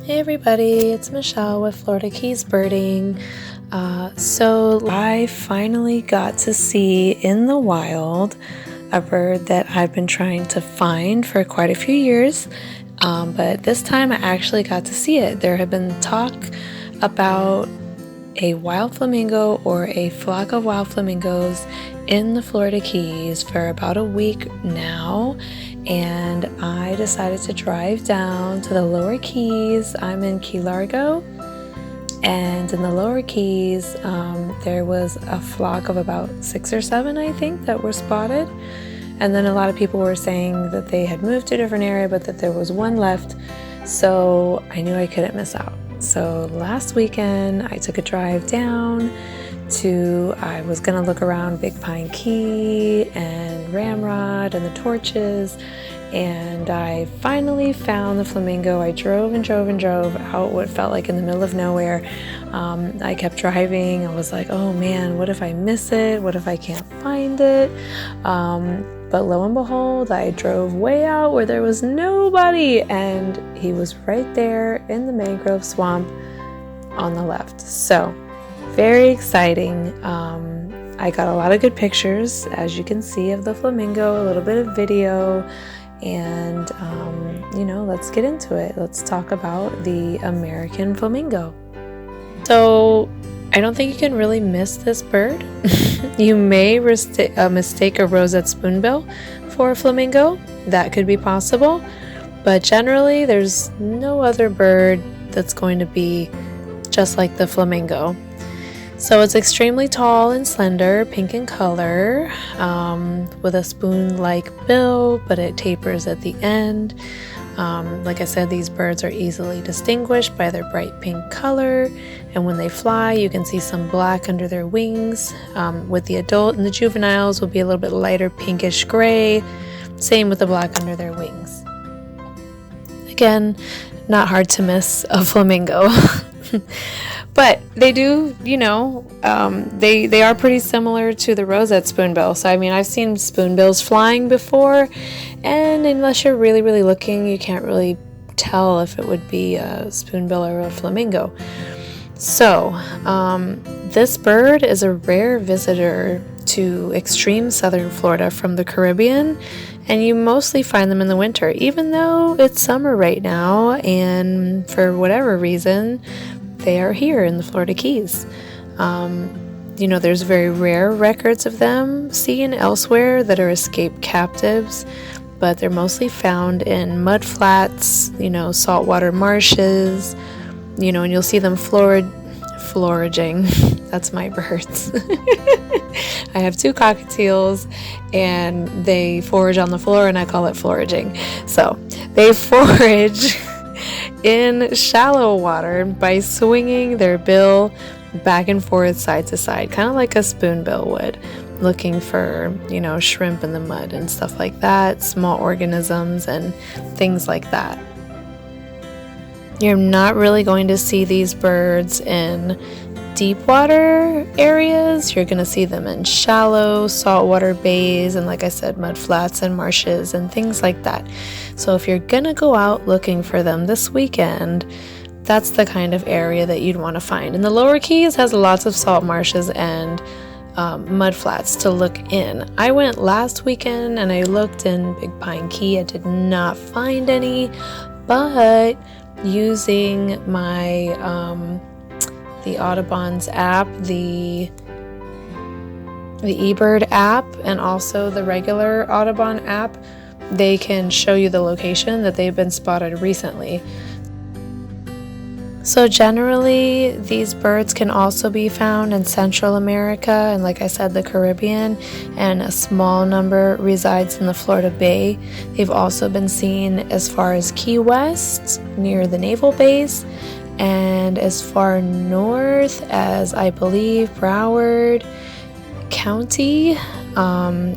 Hey everybody, it's Michelle with Florida Keys Birding. So I finally got to see in the wild a bird that I've been trying to find for quite a few years, but this time I actually got to see it. There had been talk about a wild flamingo or a flock of wild flamingos in the Florida Keys for about a week now, and I decided to drive down to the lower Keys. I'm in Key Largo, and in the lower Keys there was a flock of about 6 or 7, I think, that were spotted, and then a lot of people were saying that they had moved to a different area but that there was one left, so I knew I couldn't miss out. So last weekend I took a drive down I was gonna look around Big Pine Key and Ramrod and the Torches, and I finally found the flamingo. I drove out what felt like in the middle of nowhere. I kept driving. I was like, oh man, what if I miss it? What if I can't find it? But lo and behold, I drove way out where there was nobody, and he was right there in the mangrove swamp on the left. So very exciting. I got a lot of good pictures, as you can see, of the flamingo, a little bit of video, and let's get into it. Let's talk about the American flamingo. So I don't think you can really miss this bird. You may mistake a roseate spoonbill for a flamingo. That could be possible, but generally there's no other bird that's going to be just like the flamingo. So it's extremely tall and slender, pink in color, with a spoon-like bill, but it tapers at the end. Like I said, these birds are easily distinguished by their bright pink color, and when they fly you can see some black under their wings. With the adult and the juveniles will be a little bit lighter pinkish gray, same with the black under their wings. Again, not hard to miss a flamingo. But they do, they are pretty similar to the roseate spoonbill. So I mean, I've seen spoonbills flying before, and unless you're really, really looking, you can't really tell if it would be a spoonbill or a flamingo. So this bird is a rare visitor to extreme southern Florida from the Caribbean, and you mostly find them in the winter, even though it's summer right now, and for whatever reason they are here in the Florida Keys. There's very rare records of them seen elsewhere that are escaped captives, but they're mostly found in mud flats, saltwater marshes, and you'll see them foraging. That's my birds. I have 2 cockatiels, and they forage on the floor, and I call it foraging. So they forage in shallow water by swinging their bill back and forth, side to side, kind of like a spoonbill would, looking for, shrimp in the mud and stuff like that, small organisms and things like that. You're not really going to see these birds in deep water areas. You're going to see them in shallow saltwater bays and, like I said, mud flats and marshes and things like that. So if you're going to go out looking for them this weekend, that's the kind of area that you'd want to find. And the lower Keys has lots of salt marshes and mud flats to look in. I went last weekend and I looked in Big Pine Key. I did not find any, but using my the Audubon's app, the eBird app, and also the regular Audubon app, they can show you the location that they've been spotted recently. So generally, these birds can also be found in Central America and, like I said, the Caribbean, and a small number resides in the Florida Bay. They've also been seen as far as Key West, near the naval base, and as far north as, I believe, Broward County.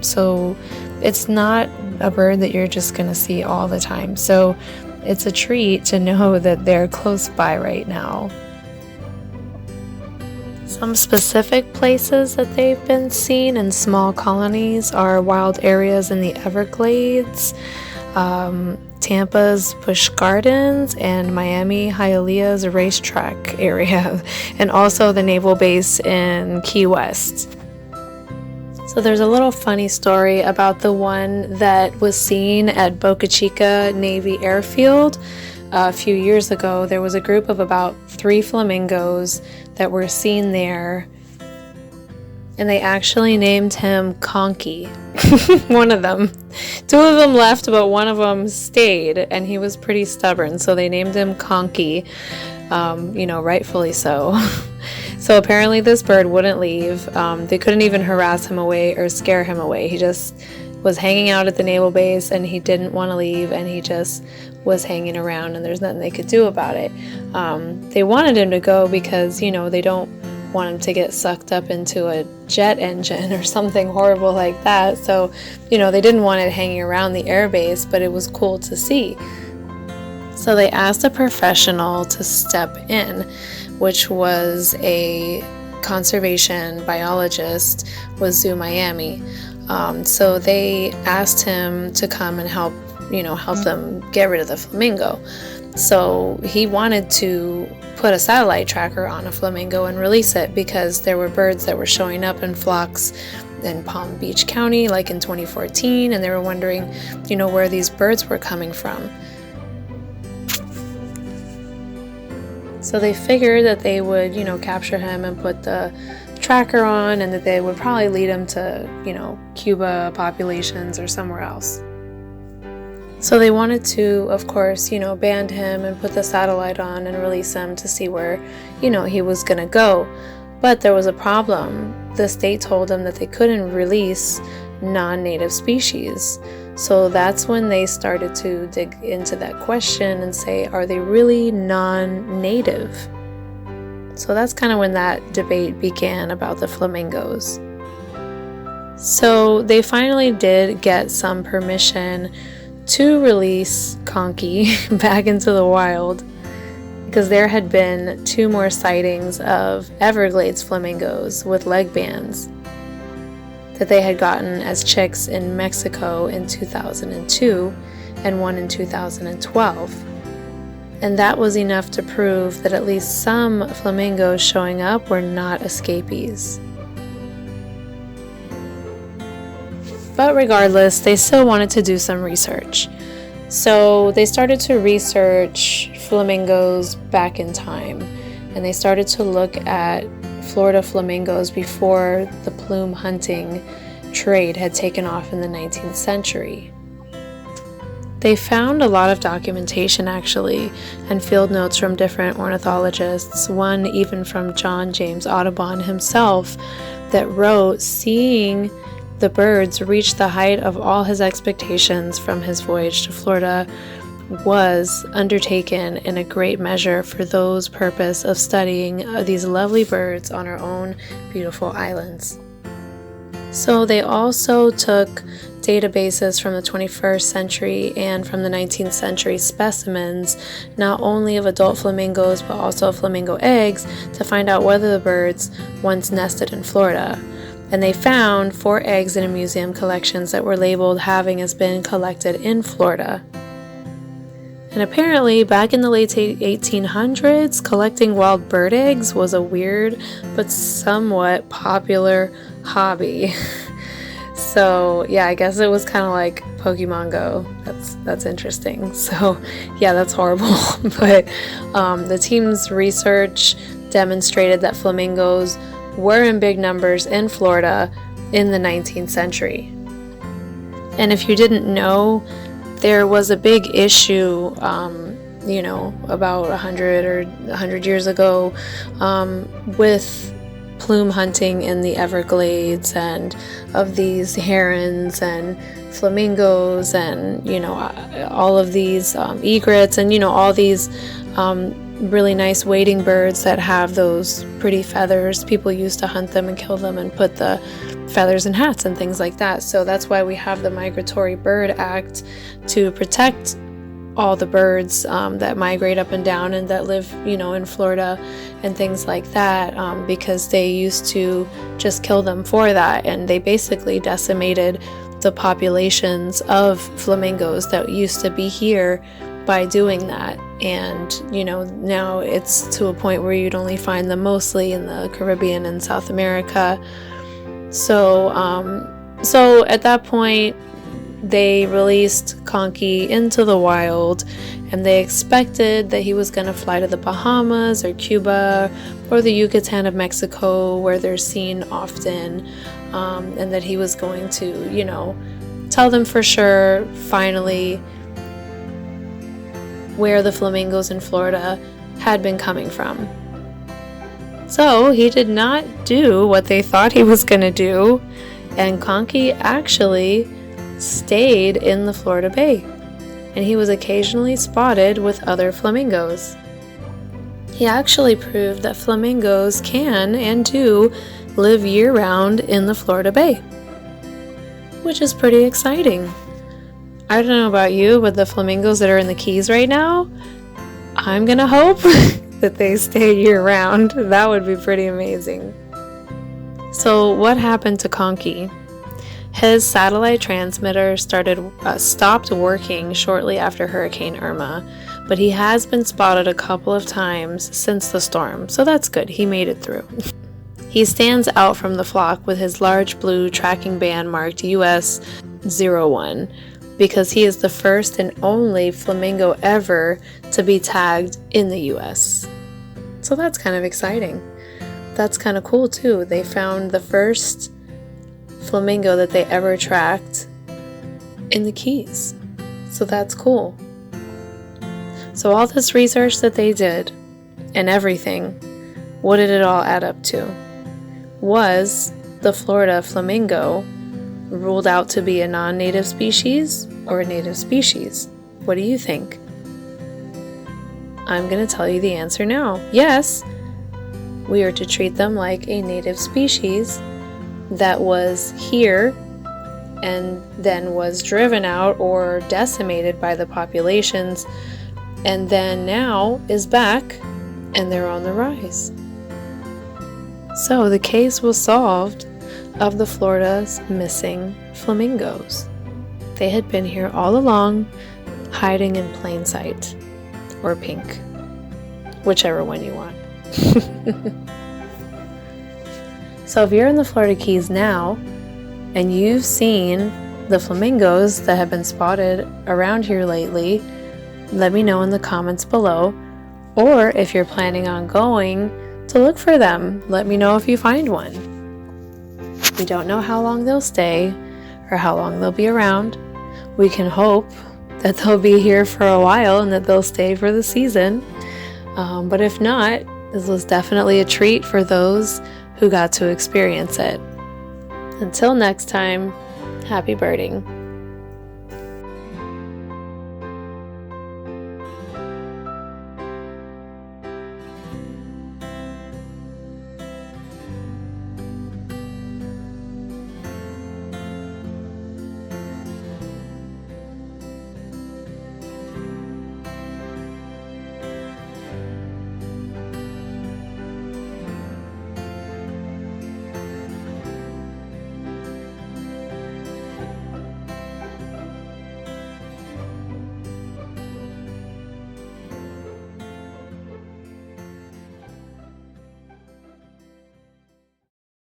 So it's not a bird that you're just going to see all the time. So it's a treat to know that they're close by right now. Some specific places that they've been seen in small colonies are wild areas in the Everglades, Tampa's Busch Gardens and Miami Hialeah's racetrack area, and also the naval base in Key West. So there's a little funny story about the one that was seen at Boca Chica Navy Airfield. A few years ago, there was a group of about 3 flamingos that were seen there, and they actually named him Conky. One of them. 2 of them left, but one of them stayed, and he was pretty stubborn, so they named him Conky, rightfully so. So apparently this bird wouldn't leave. They couldn't even harass him away or scare him away. He just was hanging out at the naval base, and he didn't want to leave, and he just was hanging around, and there's nothing they could do about it. They wanted him to go because, they don't want him to get sucked up into a jet engine or something horrible like that. So, they didn't want it hanging around the air base, but it was cool to see. So they asked a professional to step in, which was a conservation biologist with Zoo Miami. So they asked him to come and help them get rid of the flamingo. So he wanted to put a satellite tracker on a flamingo and release it because there were birds that were showing up in flocks in Palm Beach County, like in 2014, and they were wondering, where these birds were coming from. So they figured that they would, capture him and put the tracker on, and that they would probably lead him to, Cuba populations or somewhere else. So they wanted to, of course, band him and put the satellite on and release him to see where, he was going to go. But there was a problem. The state told them that they couldn't release non-native species. So that's when they started to dig into that question and say, are they really non-native? So that's kind of when that debate began about the flamingos. So they finally did get some permission to release Conky back into the wild, because there had been 2 more sightings of Everglades flamingos with leg bands that they had gotten as chicks in Mexico in 2002 and one in 2012. And that was enough to prove that at least some flamingos showing up were not escapees. But regardless, they still wanted to do some research. So they started to research flamingos back in time, and they started to look at Florida flamingos before the plume hunting trade had taken off in the 19th century. They found a lot of documentation actually, and field notes from different ornithologists, one even from John James Audubon himself, that wrote seeing the birds reach the height of all his expectations from his voyage to Florida was undertaken in a great measure for those purpose of studying these lovely birds on our own beautiful islands. So they also took databases from the 21st century and from the 19th century specimens, not only of adult flamingos but also flamingo eggs, to find out whether the birds once nested in Florida. And they found 4 eggs in a museum collections that were labeled having as been collected in Florida. And apparently, back in the late 1800s, collecting wild bird eggs was a weird but somewhat popular hobby. So yeah, I guess it was kind of like Pokemon Go. That's interesting. So yeah, that's horrible. But the team's research demonstrated that flamingos were in big numbers in Florida in the 19th century. And if you didn't know, there was a big issue, about 100 years ago, with plume hunting in the Everglades, and of these herons and flamingos and, all of these egrets and, all these really nice wading birds that have those pretty feathers. People used to hunt them and kill them and put the feathers in hats and things like that. So that's why we have the Migratory Bird Act, to protect all the birds that migrate up and down and that live, in Florida and things like that, because they used to just kill them for that, and they basically decimated the populations of flamingos that used to be here by doing that. And now it's to a point where you'd only find them mostly in the Caribbean and South America. So at that point they released Conky into the wild, and they expected that he was going to fly to the Bahamas or Cuba or the Yucatan of Mexico, where they're seen often, and that he was going to, tell them for sure, finally, where the flamingos in Florida had been coming from. So he did not do what they thought he was going to do, and Conky actually stayed in the Florida Bay, and he was occasionally spotted with other flamingos. He actually proved that flamingos can and do live year-round in the Florida Bay, which is pretty exciting. I don't know about you, but the flamingos that are in the Keys right now, I'm gonna hope that they stay year-round. That would be pretty amazing. So what happened to Conky? His satellite transmitter stopped working shortly after Hurricane Irma, but he has been spotted a couple of times since the storm, so that's good. He made it through. He stands out from the flock with his large blue tracking band marked US 01 because he is the first and only flamingo ever to be tagged in the US. So that's kind of exciting. That's kind of cool too. They found the first flamingo that they ever tracked in the Keys. So that's cool. So all this research that they did and everything, what did it all add up to? Was the Florida flamingo ruled out to be a non-native species or a native species? What do you think? I'm going to tell you the answer now. Yes, we are to treat them like a native species that was here and then was driven out or decimated by the populations, and then now is back and they're on the rise. So the case was solved of the Florida's missing flamingos. They had been here all along, hiding in plain sight, or pink, whichever one you want. So if you're in the Florida Keys now and you've seen the flamingos that have been spotted around here lately, let me know in the comments below. Or if you're planning on going to look for them, let me know if you find one. We don't know how long they'll stay or how long they'll be around. We can hope that they'll be here for a while and that they'll stay for the season. But if not, this was definitely a treat for those who got to experience it. Until next time, happy birding.